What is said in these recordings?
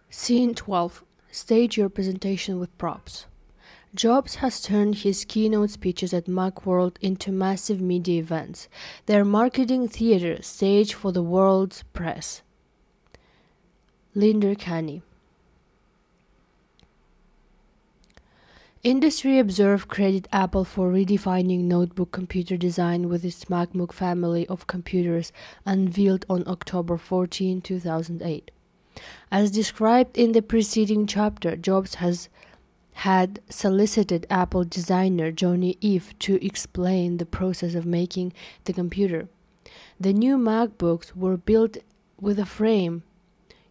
Scene 12. Stage your presentation with props. Jobs has turned his keynote speeches at Macworld into massive media events. They're marketing theater stage for the world's press. Linder Canny. Industry Observe credit Apple for redefining notebook computer design with its MacBook family of computers unveiled on October 14, 2008. As described in the preceding chapter, Jobs had solicited Apple designer Johnny Ive to explain the process of making the computer. The new MacBooks were built with a frame,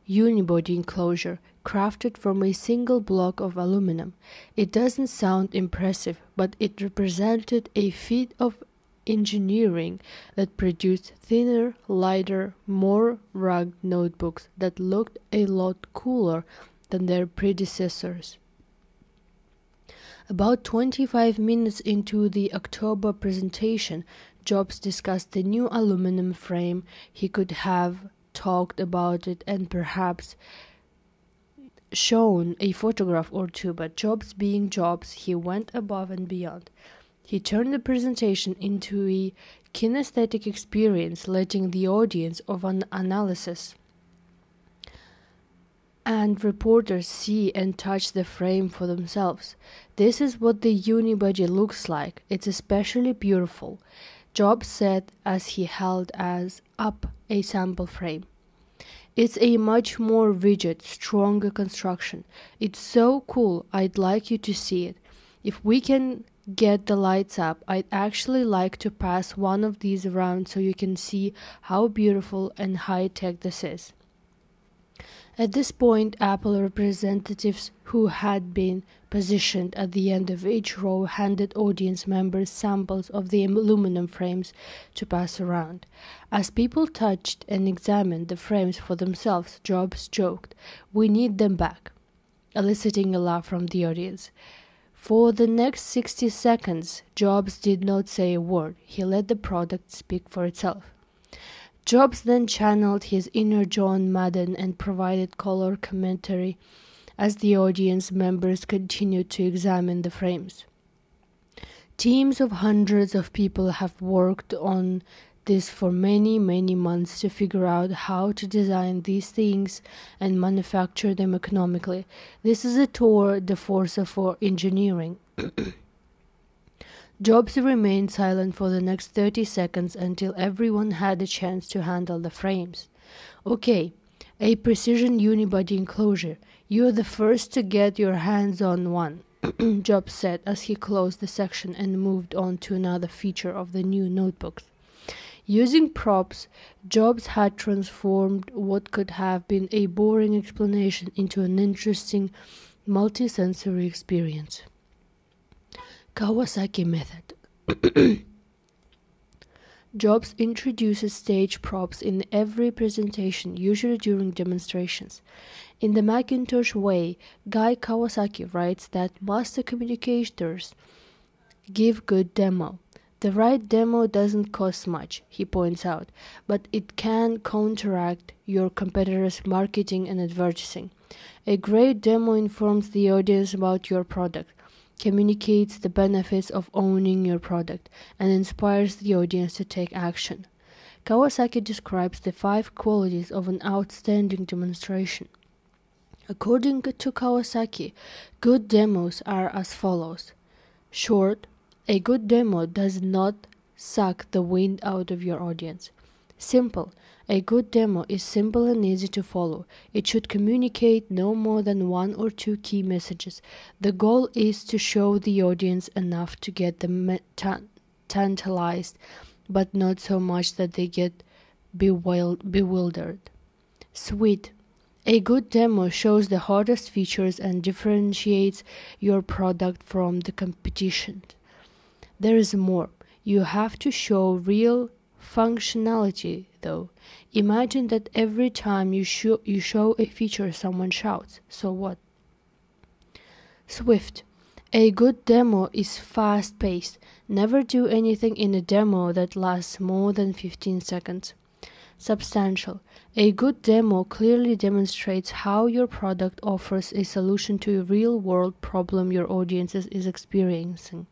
unibody enclosure, crafted from a single block of aluminum. It doesn't sound impressive, but it represented a feat of engineering that produced thinner, lighter, more rugged notebooks that looked a lot cooler than their predecessors. About 25 minutes into the October presentation, Jobs discussed the new aluminum frame. He could have talked about it and perhaps shown a photograph or two, but Jobs being Jobs, he went above and beyond. He turned the presentation into a kinesthetic experience, letting the audience of an analysis and reporters see and touch the frame for themselves. This is what the unibody looks like. It's especially beautiful, Jobs said as he held up a sample frame. It's a much more rigid, stronger construction. It's so cool, I'd like you to see it. If we can get the lights up, I'd actually like to pass one of these around so you can see how beautiful and high-tech this is. At this point, Apple representatives who had been positioned at the end of each row handed audience members samples of the aluminum frames to pass around. As people touched and examined the frames for themselves, Jobs joked, "We need them back," eliciting a laugh from the audience. For the next 60 seconds, Jobs did not say a word. He let the product speak for itself. Jobs then channeled his inner John Madden and provided color commentary as the audience members continued to examine the frames. Teams of hundreds of people have worked on this for many, many months to figure out how to design these things and manufacture them economically. This is a tour de force for engineering. Jobs remained silent for the next 30 seconds until everyone had a chance to handle the frames. "Okay, a precision unibody enclosure. You're the first to get your hands on one," Jobs said as he closed the section and moved on to another feature of the new notebooks. Using props, Jobs had transformed what could have been a boring explanation into an interesting multisensory experience. Kawasaki method. Jobs introduces stage props in every presentation, usually during demonstrations. In the Macintosh way, Guy Kawasaki writes that master communicators give good demo. The right demo doesn't cost much, he points out, but it can counteract your competitors' marketing and advertising. A great demo informs the audience about your product, communicates the benefits of owning your product, and inspires the audience to take action. Kawasaki describes the 5 qualities of an outstanding demonstration. According to Kawasaki, good demos are as follows. Short, a good demo does not suck the wind out of your audience. Simple, a good demo is simple and easy to follow. It should communicate no more than 1 or 2 key messages. The goal is to show the audience enough to get them tantalized, but not so much that they get bewildered. Sweet, a good demo shows the hardest features and differentiates your product from the competition. There is more. You have to show real functionality, though. Imagine that every time you show a feature, someone shouts, "So what?" Swift. A good demo is fast-paced. Never do anything in a demo that lasts more than 15 seconds. Substantial. A good demo clearly demonstrates how your product offers a solution to a real-world problem your audience is experiencing.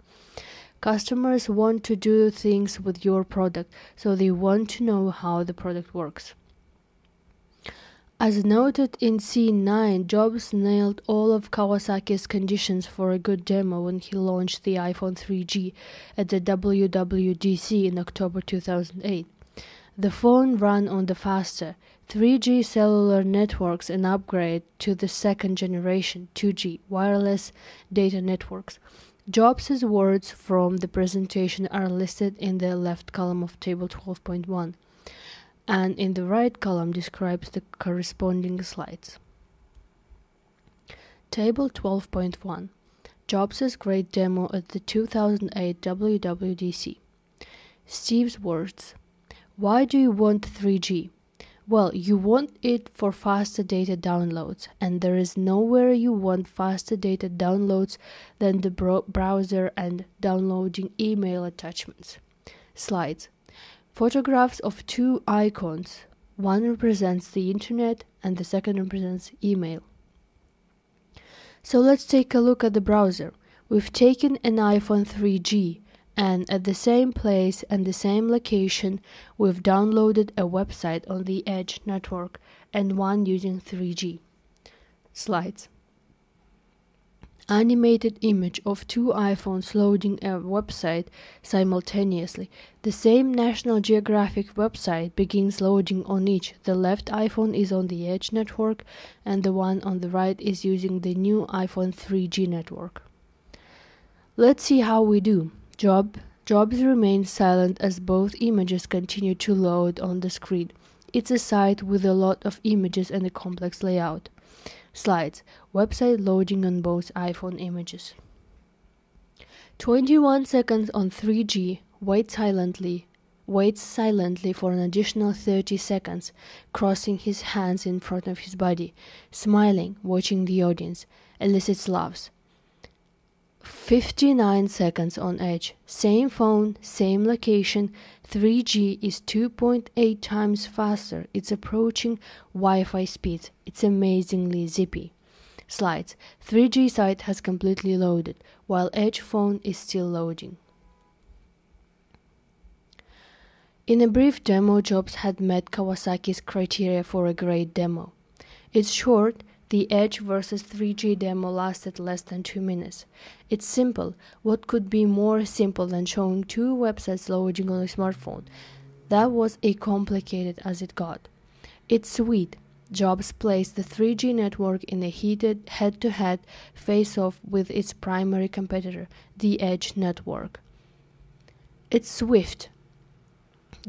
Customers want to do things with your product, so they want to know how the product works. As noted in scene 9, Jobs nailed all of Kawasaki's conditions for a good demo when he launched the iPhone 3G at the WWDC in October 2008. The phone ran on the faster 3G cellular networks and upgrade to the second generation 2G wireless data networks. Jobs' words from the presentation are listed in the left column of table 12.1, and in the right column describes the corresponding slides. Table 12.1. Jobs' great demo at the 2008 WWDC. Steve's words. Why do you want 3G? Well, you want it for faster data downloads, and there is nowhere you want faster data downloads than the browser and downloading email attachments. Slides. Photographs of two icons. One represents the internet and the second represents email. So let's take a look at the browser. We've taken an iPhone 3G, and at the same place and the same location, we've downloaded a website on the Edge network and one using 3G. Slides. Animated image of two iPhones loading a website simultaneously. The same National Geographic website begins loading on each. The left iPhone is on the Edge network and the one on the right is using the new iPhone 3G network. Let's see how we do. Jobs remains silent as both images continue to load on the screen. It's a site with a lot of images and a complex layout. Slides. Website loading on both iPhone images. 21 seconds on 3G. Waits silently for an additional 30 seconds, crossing his hands in front of his body, smiling, watching the audience, elicits laughs. 59 seconds on Edge. Same phone, same location. 3G is 2.8 times faster. It's approaching Wi-Fi speeds. It's amazingly zippy. Slides. 3G site has completely loaded, while Edge phone is still loading. In a brief demo, Jobs had met Kawasaki's criteria for a great demo. It's short. The Edge versus 3G demo lasted less than 2 minutes. It's simple. What could be more simple than showing two websites loading on a smartphone? That was as complicated as it got. It's sweet. Jobs placed the 3G network in a heated head-to-head face-off with its primary competitor, the Edge network. It's swift.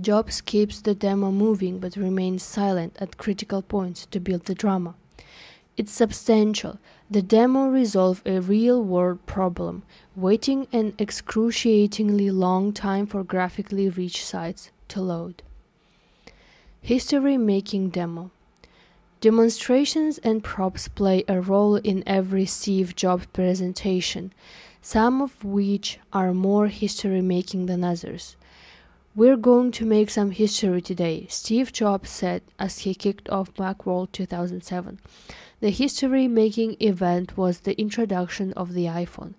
Jobs keeps the demo moving but remains silent at critical points to build the drama. It's substantial. The demo resolved a real-world problem, waiting an excruciatingly long time for graphically rich sites to load. History-making demo. Demonstrations and props play a role in every Steve Jobs presentation, some of which are more history-making than others. We're going to make some history today, Steve Jobs said as he kicked off Macworld 2007. The history-making event was the introduction of the iPhone.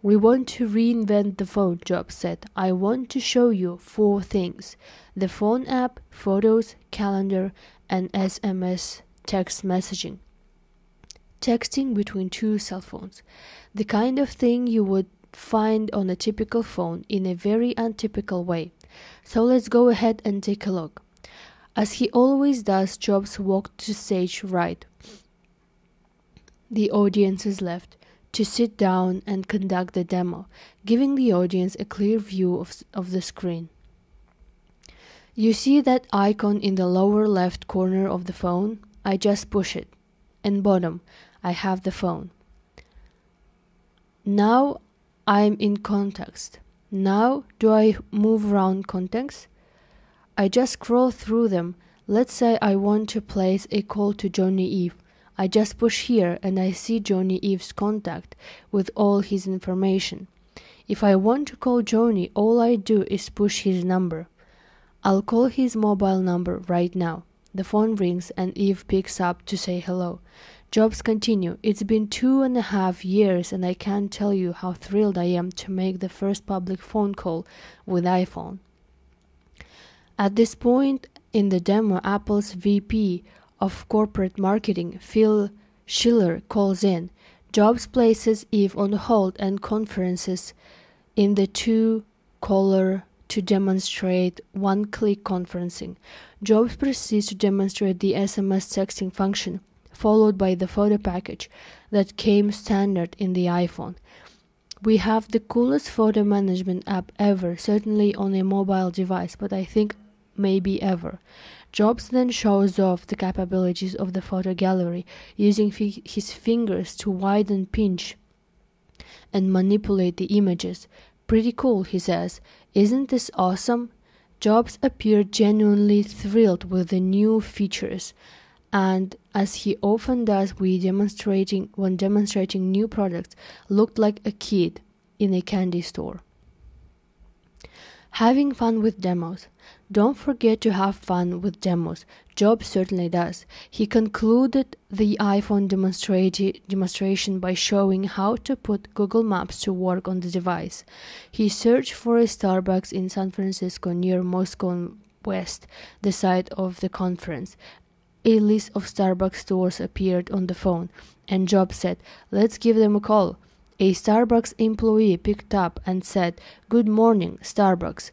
We want to reinvent the phone, Jobs said. I want to show you 4 things: the phone app, photos, calendar, and SMS text messaging. Texting between two cell phones. The kind of thing you would find on a typical phone in a very untypical way. So let's go ahead and take a look. As he always does, Jobs walked to stage right. The audience is left to sit down and conduct the demo, giving the audience a clear view of the screen. You see that icon in the lower left corner of the phone? I just push it. And bottom, I have the phone. Now I'm in context. Now do I move around context? I just scroll through them. Let's say I want to place a call to Johnny Eve. I just push here and I see Johnny Eve's contact with all his information. If I want to call Johnny, all I do is push his number. I'll call his mobile number right now. The phone rings and Eve picks up to say hello. Jobs continue. It's been 2.5 years and I can't tell you how thrilled I am to make the first public phone call with iPhone. At this point in the demo, Apple's VP of corporate marketing, Phil Schiller, calls in. Jobs places Eve on hold and conferences in the two-caller to demonstrate one-click conferencing. Jobs proceeds to demonstrate the SMS texting function, followed by the photo package that came standard in the iPhone. We have the coolest photo management app ever, certainly on a mobile device, but I think maybe ever. Jobs then shows off the capabilities of the photo gallery, using his fingers to widen, pinch, and manipulate the images. Pretty cool, he says. Isn't this awesome? Jobs appeared genuinely thrilled with the new features, and as he often does when demonstrating new products, looked like a kid in a candy store. Having fun with demos. Don't forget to have fun with demos. Jobs certainly does. He concluded the iPhone demonstration by showing how to put Google Maps to work on the device. He searched for a Starbucks in San Francisco near Moscow West, the site of the conference. A list of Starbucks stores appeared on the phone, and Jobs said, "Let's give them a call." A Starbucks employee picked up and said, "Good morning, Starbucks.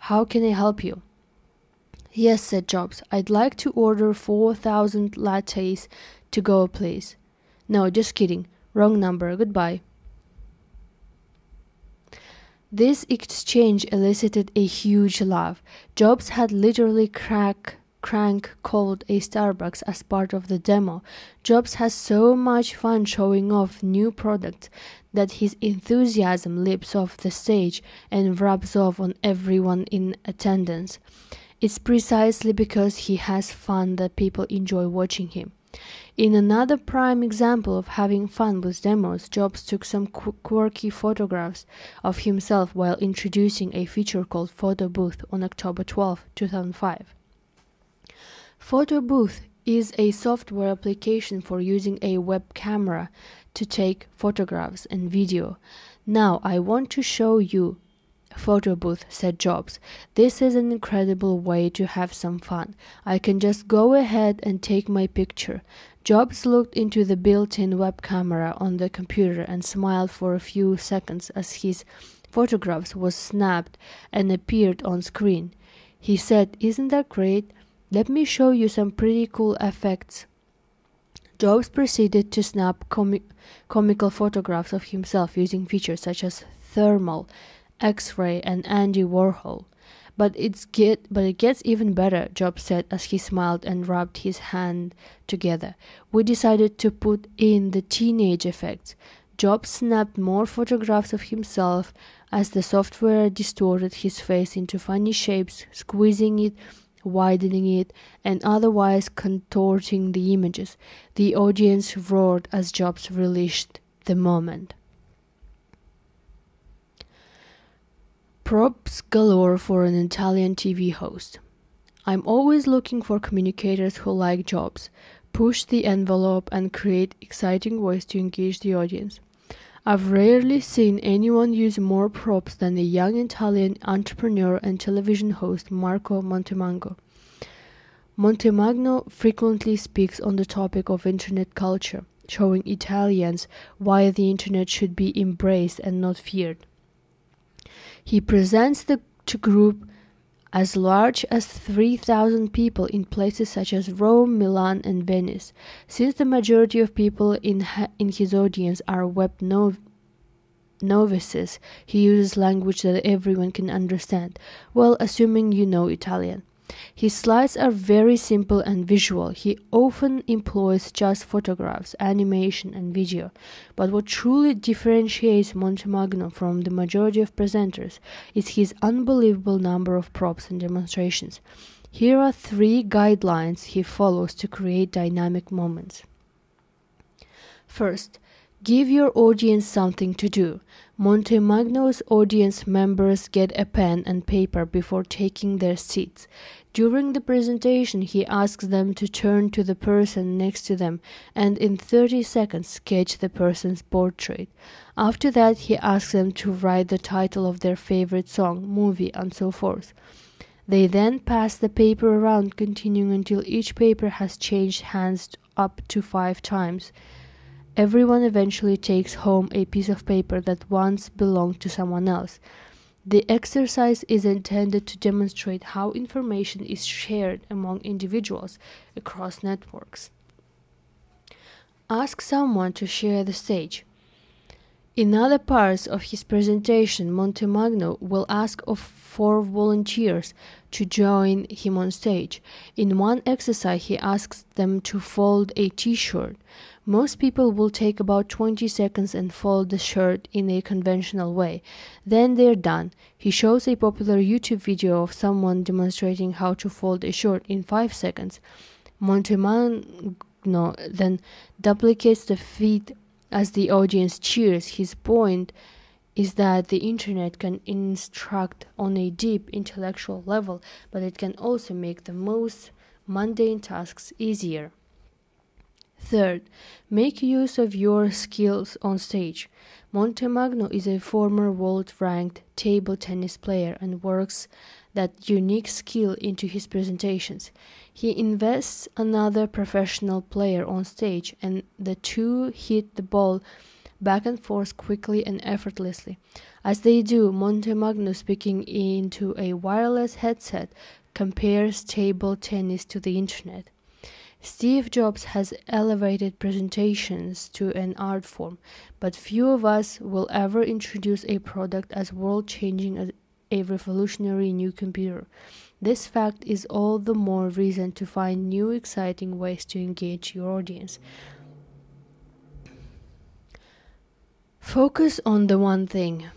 How can I help you?" "Yes," said Jobs. "I'd like to order 4,000 lattes to go, please." "No, just kidding. Wrong number. Goodbye." This exchange elicited a huge laugh. Jobs had literally crank called a Starbucks as part of the demo. Jobs has so much fun showing off new products that his enthusiasm leaps off the stage and rubs off on everyone in attendance. It's precisely because he has fun that people enjoy watching him. In another prime example of having fun with demos, Jobs took some quirky photographs of himself while introducing a feature called Photo Booth on October 12, 2005. Photo Booth is a software application for using a web camera to take photographs and video. "Now I want to show you Photo Booth," said Jobs. "This is an incredible way to have some fun. I can just go ahead and take my picture." Jobs looked into the built-in web camera on the computer and smiled for a few seconds as his photographs was snapped and appeared on screen. He said, "Isn't that great? Let me show you some pretty cool effects." Jobs proceeded to snap comical photographs of himself using features such as thermal, X-ray, and Andy Warhol. But it gets even better," Jobs said as he smiled and rubbed his hand together. "We decided to put in the teenage effects." Jobs snapped more photographs of himself as the software distorted his face into funny shapes, squeezing it, widening it, and otherwise contorting the images. The audience roared as Jobs relished the moment. Props galore for an Italian TV host. "I'm always looking for communicators who like Jobs, push the envelope, and create exciting ways to engage the audience. I've rarely seen anyone use more props than a young Italian entrepreneur and television host Marco Montemagno. Montemagno frequently speaks on the topic of internet culture, showing Italians why the internet should be embraced and not feared. He presents the group as large as 3,000 people in places such as Rome, Milan, and Venice. Since the majority of people in his audience are web novices, he uses language that everyone can understand, well, assuming you know Italian. His slides are very simple and visual. He often employs just photographs, animation, and video. But what truly differentiates Montemagno from the majority of presenters is his unbelievable number of props and demonstrations. Here are 3 guidelines he follows to create dynamic moments. First, Give your audience something to do. Montemagno's audience members get a pen and paper before taking their seats. During the presentation, he asks them to turn to the person next to them and in 30 seconds sketch the person's portrait. After that, he asks them to write the title of their favorite song, movie, and so forth. They then pass the paper around, continuing until each paper has changed hands up to 5 times. Everyone eventually takes home a piece of paper that once belonged to someone else. The exercise is intended to demonstrate how information is shared among individuals across networks. Ask someone to share the stage. In other parts of his presentation, Montemagno will ask of 4 volunteers to join him on stage. In one exercise, he asks them to fold a t-shirt. Most people will take about 20 seconds and fold the shirt in a conventional way. Then they're done. He shows a popular YouTube video of someone demonstrating how to fold a shirt in 5 seconds. Montemagno then duplicates the feat as the audience cheers. His point is that the internet can instruct on a deep intellectual level, but it can also make the most mundane tasks easier. Third, make use of your skills on stage. Montemagno is a former world-ranked table tennis player and works that unique skill into his presentations. He invests another professional player on stage, and the two hit the ball back and forth quickly and effortlessly. As they do, Montemagno, speaking into a wireless headset, compares table tennis to the internet. Steve Jobs has elevated presentations to an art form, but few of us will ever introduce a product as world-changing as a revolutionary new computer. This fact is all the more reason to find new exciting ways to engage your audience. Focus on the one thing.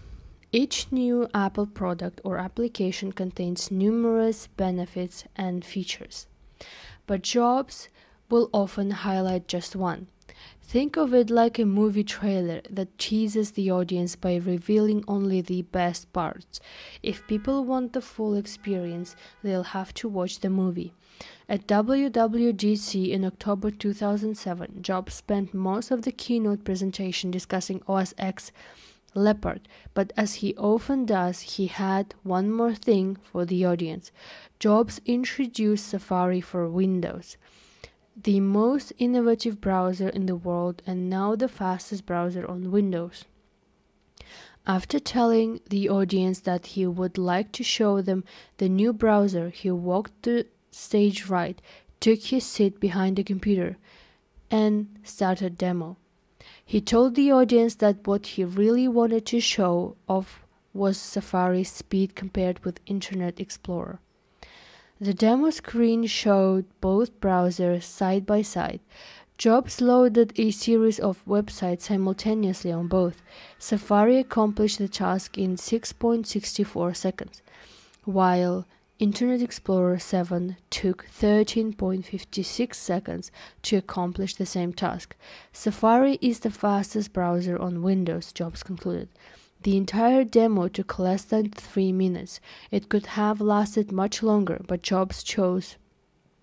Each new Apple product or application contains numerous benefits and features, but Jobs will often highlight just one. Think of it like a movie trailer that teases the audience by revealing only the best parts. If people want the full experience, they'll have to watch the movie. At WWDC in October 2007, Jobs spent most of the keynote presentation discussing OS X Leopard, but as he often does, he had one more thing for the audience. Jobs introduced Safari for Windows, the most innovative browser in the world and now the fastest browser on Windows. After telling the audience that he would like to show them the new browser, he walked the stage right, took his seat behind the computer, and started demo. He told the audience that what he really wanted to show off was Safari's speed compared with Internet Explorer. The demo screen showed both browsers side by side. Jobs loaded a series of websites simultaneously on both. Safari accomplished the task in 6.64 seconds, while Internet Explorer 7 took 13.56 seconds to accomplish the same task. Safari is the fastest browser on Windows, Jobs concluded. The entire demo took less than 3 minutes. It could have lasted much longer, but Jobs chose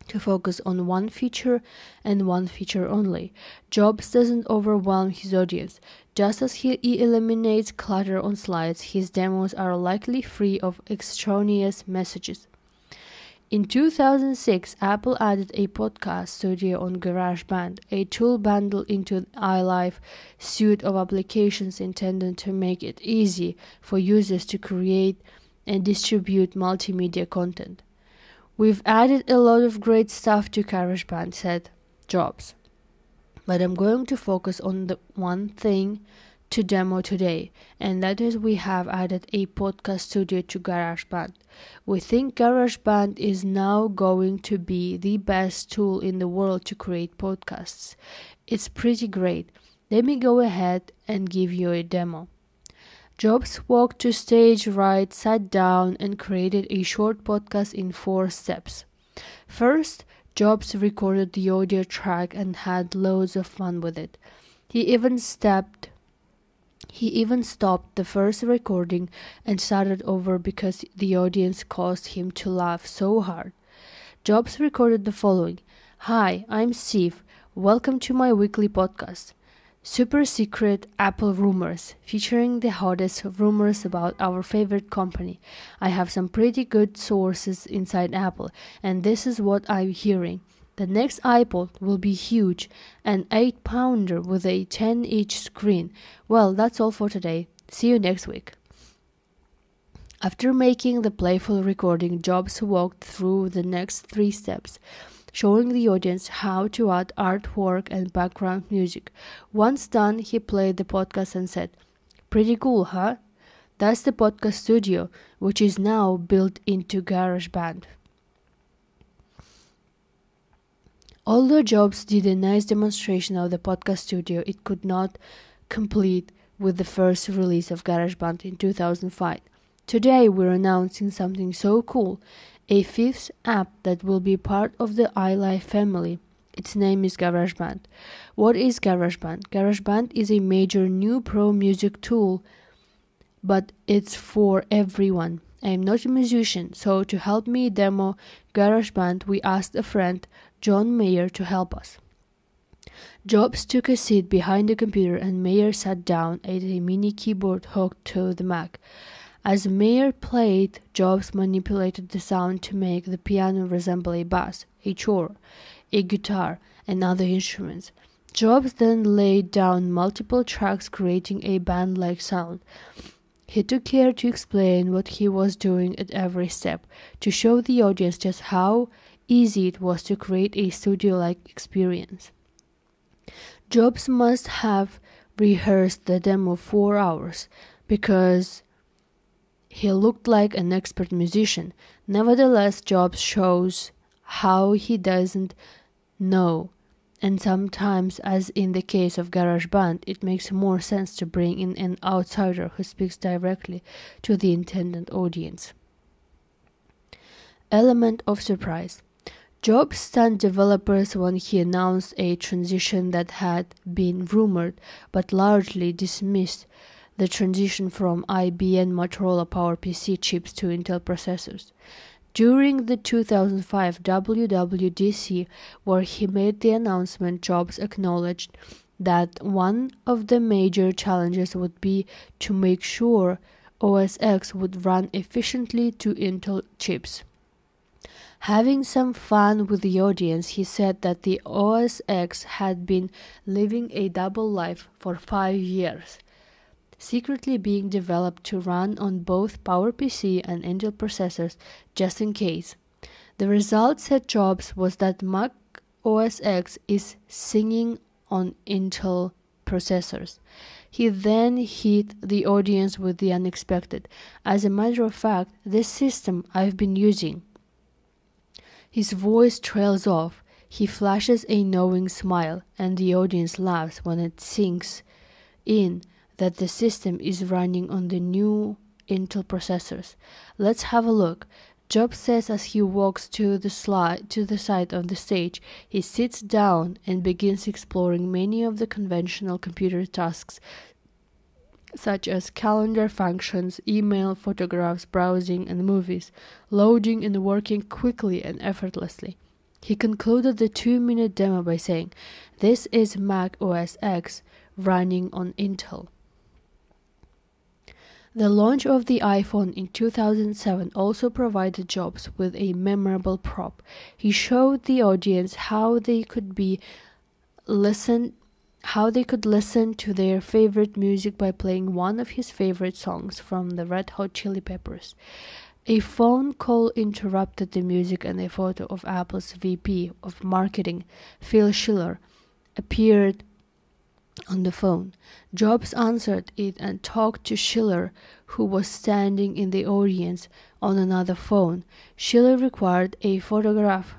to focus on one feature and one feature only. Jobs doesn't overwhelm his audience. Just as he eliminates clutter on slides, his demos are likely free of extraneous messages. In 2006, Apple added a podcast studio on GarageBand, a tool bundled into the iLife suite of applications intended to make it easy for users to create and distribute multimedia content. "We've added a lot of great stuff to GarageBand," said Jobs, "but I'm going to focus on the one thing to demo today, and that is we have added a podcast studio to GarageBand. We think GarageBand is now going to be the best tool in the world to create podcasts. It's pretty great. Let me go ahead and give you a demo." Jobs walked to stage right, sat down, and created a short podcast in 4 steps. First, Jobs recorded the audio track and had loads of fun with it. He even stopped the first recording and started over because the audience caused him to laugh so hard. Jobs recorded the following: "Hi, I'm Steve. Welcome to my weekly podcast, Super Secret Apple Rumors, featuring the hottest rumors about our favorite company. I have some pretty good sources inside Apple, and this is what I'm hearing. The next iPod will be huge, an 8-pounder with a 10-inch screen. Well, that's all for today. See you next week." After making the playful recording, Jobs walked through the next 3 steps, showing the audience how to add artwork and background music. Once done, he played the podcast and said, "Pretty cool, huh? That's the podcast studio, which is now built into GarageBand." Although Jobs did a nice demonstration of the podcast studio, it could not compete with the first release of GarageBand in 2005. Today we're announcing something so cool, a 5th app that will be part of the iLife family. Its name is GarageBand. What is GarageBand? GarageBand is a major new pro music tool, but it's for everyone. I am not a musician, so to help me demo GarageBand, we asked a friend, John Mayer, to help us. Jobs took a seat behind the computer and Mayer sat down at a mini keyboard hooked to the Mac. As Mayer played, Jobs manipulated the sound to make the piano resemble a bass, a chord, a guitar, and other instruments. Jobs then laid down multiple tracks, creating a band-like sound. He took care to explain what he was doing at every step, to show the audience just how easy it was to create a studio-like experience. Jobs must have rehearsed the demo 4 hours, because he looked like an expert musician. Nevertheless, Jobs shows how he doesn't know, and sometimes, as in the case of GarageBand, it makes more sense to bring in an outsider who speaks directly to the intended audience. Element of surprise. Jobs stunned developers when he announced a transition that had been rumored but largely dismissed, the transition from IBM Motorola PowerPC chips to Intel processors. During the 2005 WWDC, where he made the announcement, Jobs acknowledged that one of the major challenges would be to make sure OS X would run efficiently to Intel chips. Having some fun with the audience, he said that the OS X had been living a double life for 5 years, secretly being developed to run on both PowerPC and Intel processors just in case. The result, said Jobs, was that Mac OS X is singing on Intel processors. He then hit the audience with the unexpected. "As a matter of fact, this system I've been using." His voice trails off. He flashes a knowing smile, and the audience laughs when it sinks in that the system is running on the new Intel processors. "Let's have a look," Jobs says as he walks to the side of the stage. He sits down and begins exploring many of the conventional computer tasks, such as calendar functions, email, photographs, browsing, and movies, loading and working quickly and effortlessly. He concluded the 2-minute demo by saying, "This is Mac OS X running on Intel." The launch of the iPhone in 2007 also provided Jobs with a memorable prop. He showed the audience how they could listen to their favorite music by playing one of his favorite songs from the Red Hot Chili Peppers. A phone call interrupted the music, and a photo of Apple's VP of Marketing, Phil Schiller, appeared on the phone. Jobs answered it and talked to Schiller, who was standing in the audience on another phone. Schiller required a photograph.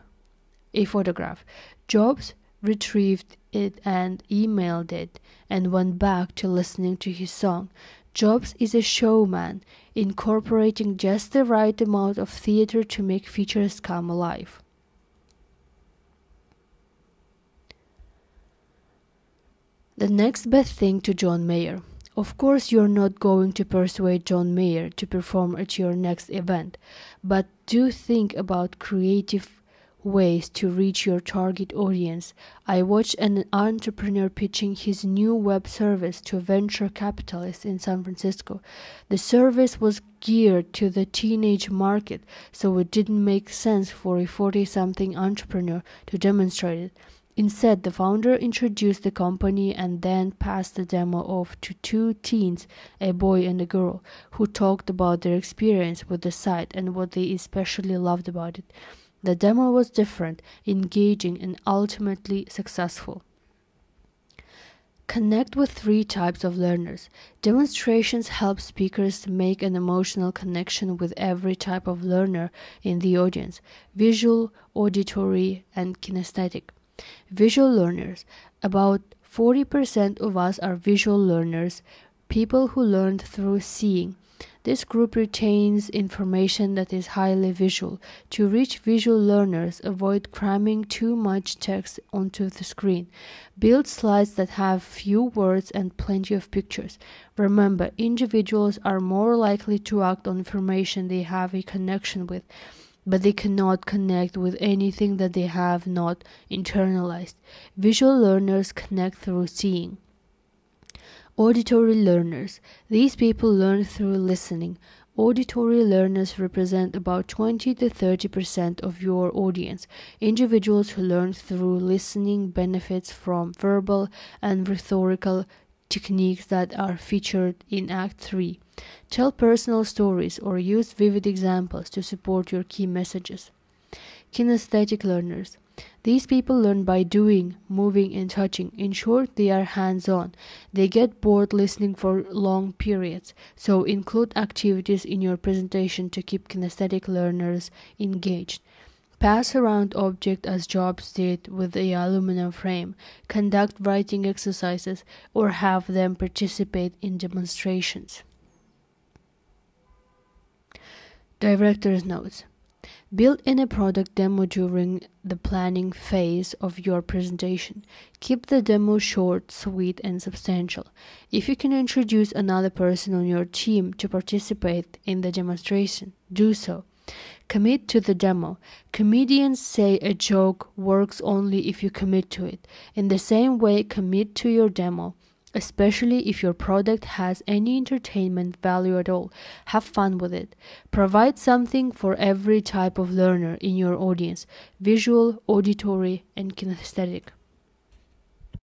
Jobs retrieved it and emailed it, and went back to listening to his song. Jobs is a showman, incorporating just the right amount of theater to make features come alive. The next best thing to John Mayer. Of course, you're not going to persuade John Mayer to perform at your next event, but do think about creative ways to reach your target audience. I watched an entrepreneur pitching his new web service to venture capitalists in San Francisco. The service was geared to the teenage market, so it didn't make sense for a 40-something entrepreneur to demonstrate it. Instead, the founder introduced the company and then passed the demo off to two teens, a boy and a girl, who talked about their experience with the site and what they especially loved about it. The demo was different, engaging, and ultimately successful. Connect with 3 types of learners. Demonstrations help speakers make an emotional connection with every type of learner in the audience: visual, auditory, and kinesthetic. Visual learners. About 40% of us are visual learners, people who learned through seeing. This group retains information that is highly visual. To reach visual learners, avoid cramming too much text onto the screen. Build slides that have few words and plenty of pictures. Remember, individuals are more likely to act on information they have a connection with, but they cannot connect with anything that they have not internalized. Visual learners connect through seeing. Auditory learners. These people learn through listening. Auditory learners represent about 20 to 30% of your audience. Individuals who learn through listening benefits from verbal and rhetorical techniques that are featured in Act 3. Tell personal stories or use vivid examples to support your key messages. Kinesthetic learners. These people learn by doing, moving, and touching. In short, they are hands-on. They get bored listening for long periods, so include activities in your presentation to keep kinesthetic learners engaged. Pass around objects as Jobs did with the aluminum frame, conduct writing exercises, or have them participate in demonstrations. Director's notes. Build in a product demo during the planning phase of your presentation. Keep the demo short, sweet, and substantial. If you can introduce another person on your team to participate in the demonstration, do so. Commit to the demo. Comedians say a joke works only if you commit to it. In the same way, commit to your demo, especially if your product has any entertainment value at all. Have fun with it. Provide something for every type of learner in your audience: visual, auditory, and kinesthetic.